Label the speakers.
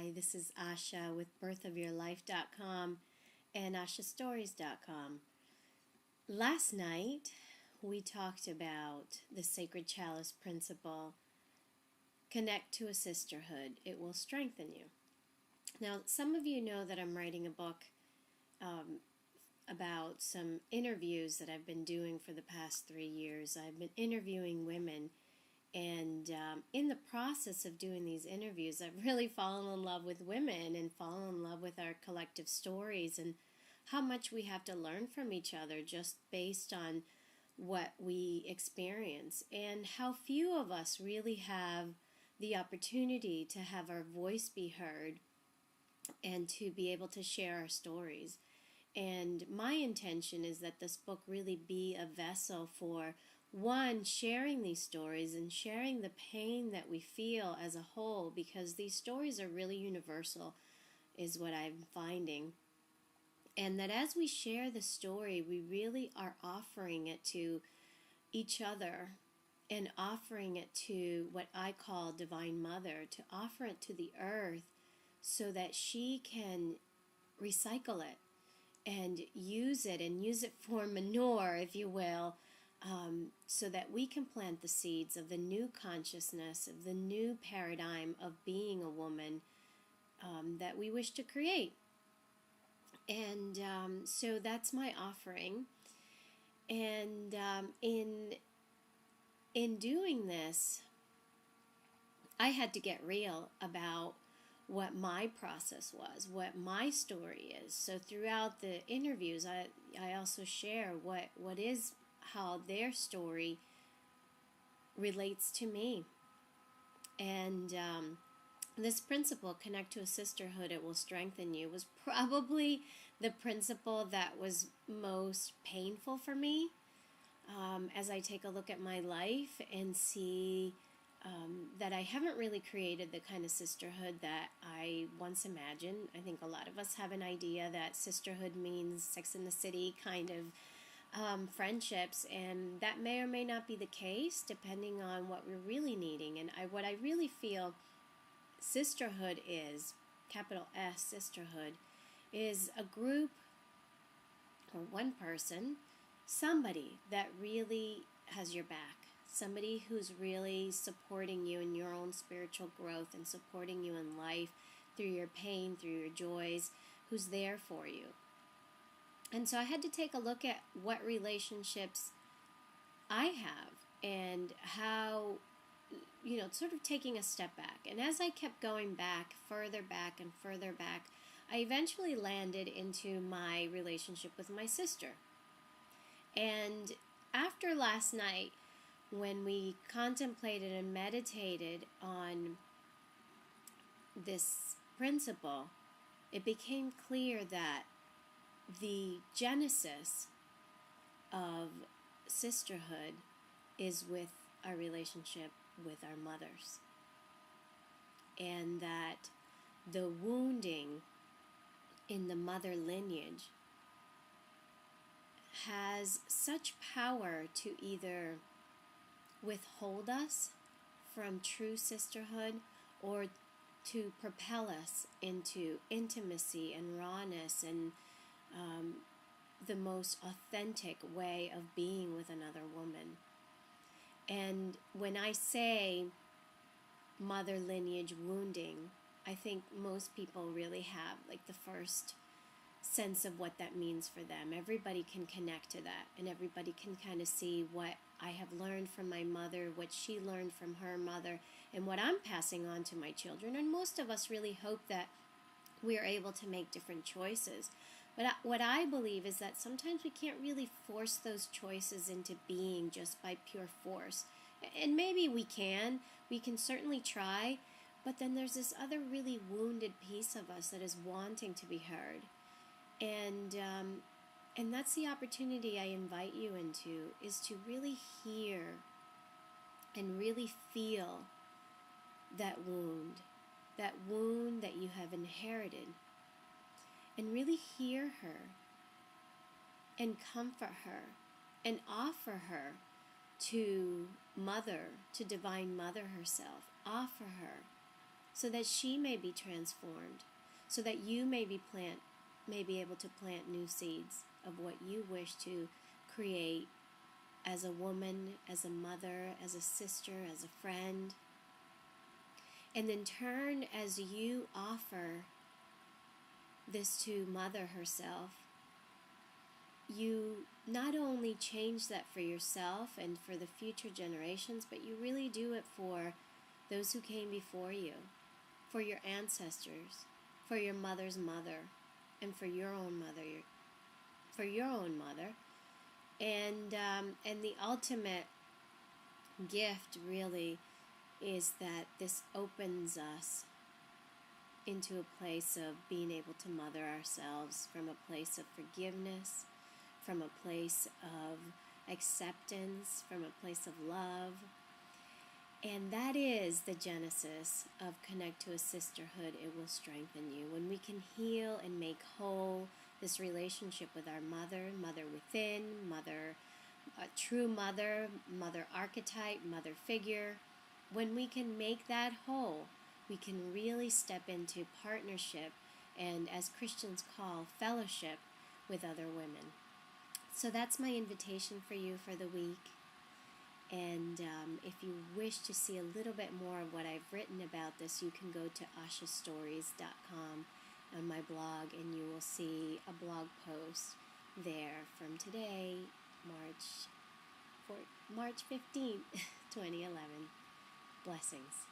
Speaker 1: Hi, this is Asha with birthofyourlife.com and ashastories.com. Last night, we talked about the sacred chalice principle. Connect to a sisterhood. It will strengthen you. Now, some of you know that I'm writing a book about some interviews that I've been doing for the past 3 years. I've been interviewing women. And in the process of doing these interviews, I've really fallen in love with women and fallen in love with our collective stories and how much we have to learn from each other just based on what we experience, and how few of us really have the opportunity to have our voice be heard and to be able to share our stories. And my intention is that this book really be a vessel for, one, sharing these stories and sharing the pain that we feel as a whole, because these stories are really universal, is what I'm finding. And that as we share the story, we really are offering it to each other and offering it to what I call Divine Mother, to offer it to the earth so that she can recycle it and use it for manure, if you will, so that we can plant the seeds of the new consciousness, of the new paradigm of being a woman that we wish to create. And so that's my offering. And in doing this, I had to get real about what my process was, what my story is. So throughout the interviews, I also share how their story relates to me. And this principle, connect to a sisterhood, it will strengthen you, was probably the principle that was most painful for me as I take a look at my life and see that I haven't really created the kind of sisterhood that I once imagined. I think a lot of us have an idea that sisterhood means Sex in the City kind of friendships, and that may or may not be the case depending on what we're really needing. And what I really feel sisterhood is, capital S, sisterhood, is a group or one person, somebody that really has your back. Somebody who's really supporting you in your own spiritual growth and supporting you in life through your pain, through your joys, who's there for you. And so I had to take a look at what relationships I have and how, sort of taking a step back. And as I kept going back, further back and further back, I eventually landed into my relationship with my sister. And after last night, when we contemplated and meditated on this principle, it became clear that the genesis of sisterhood is with our relationship with our mothers. And that the wounding in the mother lineage has such power to either withhold us from true sisterhood or to propel us into intimacy and rawness and the most authentic way of being with another woman. And when I say mother lineage wounding, I think most people really have like the first sense of what that means for them. Everybody can connect to that, and everybody can kind of see what I have learned from my mother, what she learned from her mother, and what I'm passing on to my children. And most of us really hope that we are able to make different choices. But what I believe is that sometimes we can't really force those choices into being just by pure force. And maybe we can certainly try, but then there's this other really wounded piece of us that is wanting to be heard. And that's the opportunity I invite you into, is to really hear and really feel that wound that you have inherited, and really hear her and comfort her and offer her to Divine Mother herself. Offer her so that she may be transformed, so that you may be able to plant new seeds of what you wish to create as a woman, as a mother, as a sister, as a friend. And in turn, as you offer this to Mother herself, you not only change that for yourself and for the future generations, but you really do it for those who came before you, for your ancestors, for your mother's mother, and for your own mother, and the ultimate gift really is that this opens us into a place of being able to mother ourselves from a place of forgiveness, from a place of acceptance, from a place of love. And that is the genesis of Connect to a Sisterhood. It will strengthen you. When we can heal and make whole this relationship with our mother, mother within, mother, true mother, mother archetype, mother figure, when we can make that whole, we can really step into partnership and, as Christians call, fellowship with other women. So that's my invitation for you for the week. And if you wish to see a little bit more of what I've written about this, you can go to ashastories.com on my blog, and you will see a blog post there from today, March 15th, 2011. Blessings.